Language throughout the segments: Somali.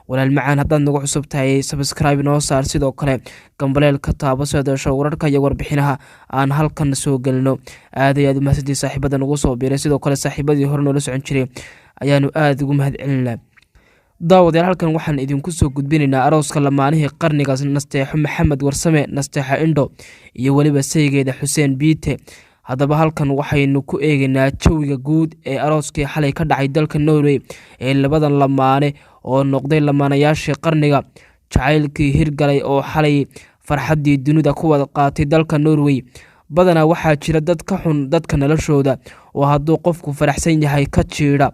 walaal macaan haddaad nagu cusub tahay subscribe noo saar sidoo kale gambaleel ka taabo soo dasho wararka iyo warbixinaha aan halkan soo galno aad iyo aad mahadsanid saaxiibada nagu soo biiray sidoo kale saaxiibadii hore noola socon jiray ayaanu aad ugu mahadcelinaa daawadayaal halkan waxaan idinku soo gudbinaynaa arooska lamaanihii qarnigaas Nasteexo Maxamed Warsame Nasteexa Indho iyo waliba saygeeda Xuseen Biite haddaba halkan waxaynu ku eegaynaa jawiga guud ee arooskii xalay ka dhacay dalka Norway ee labadan lamaane oo noqday lamaanayaashii qarniga jacaylkii hirgalay oo xalay farxadii dunida ku wada qaatay dalka Norway badana waxaa jira dad ka xun dadka noloshooda oo hadduu qofku faraxsan yahay ka jiira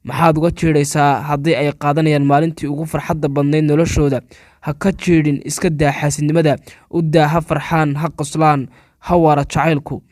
maxaad uga jiiraysaa haddii ay qaadanayaan maalintii ugu farxadda badnayd noloshooda ha ka jiirin iska daa xaasidnimada u daa ha farxaan ha qoslaan ha waara jacaylku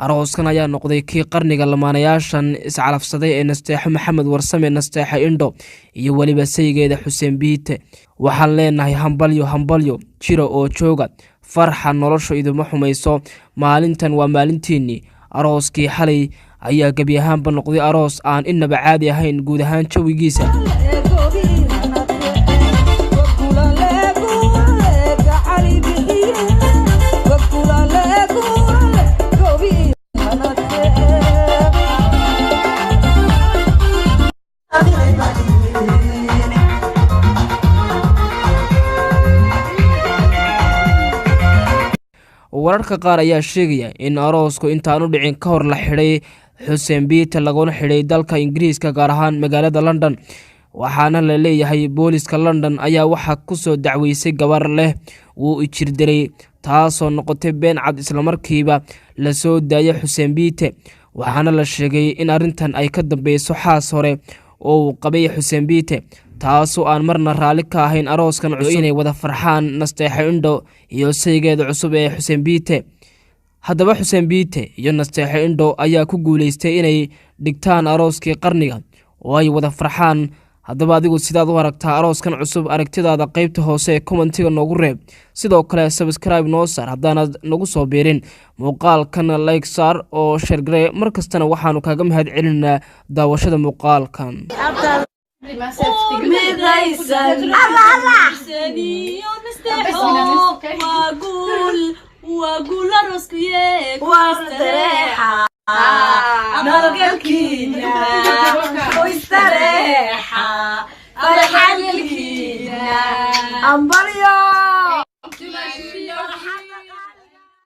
arooskan ayaa noqday kii qarniga lamaanayaashan iscalafsaday ee Nasteexo Maxamed Warsame Nasteexa Indho iyo waliba saygeeda Xuseen Biite waxaan leenahay hambalyo jiro oo jooga farxa nolosha iduma xumayso maalintan waa maalintiini arooskii xalay ayaa gabi ahaanba noqday aroos aan inaba caadi ahayn guud ahaan jawigiisa wararka qaar ayaa sheegaya in aroosku intaan u dhicin ka hor la xidhay Xuseen Biite laguna xidhay dalka Ingiriiska gaar ahaan magaalada London waxaana la leeyahay booliska London ayaa waxa ku soo dacweysay gabar leh uu ijirdiray taasoo noqotay been cad isla markiiba la soo daayay Xuseen Biite waxaana la sheegay in arintan ay ka dambayso xaas hore oo qabay Xuseen Biite taasoo aan marna raali ka ahayn arooskan cusub inay wada farxaan Nasteexo Indho iyo saygeeda cusub ee Xuseen Biite haddaba Xuseen Biite iyo Nasteexo Indho ayaa ku guuleystay inay dhigtaan arooskii qarniga oo ay wada farxaan haddaba adigu sidaad u aragtaa arooskan cusub aragtidaada qaybta hoose ee commentiga noogu reeb sidoo kale subscribe noo saar haddaanad nagu soo biirin muuqaalkan like saar oo share garee markastana waxaanu kaaga mahadcelinaa daawashada muuqaalkan وأقول راسكيك واستريحة نرجلكينا واستريحة فرحان لكينا أمبريا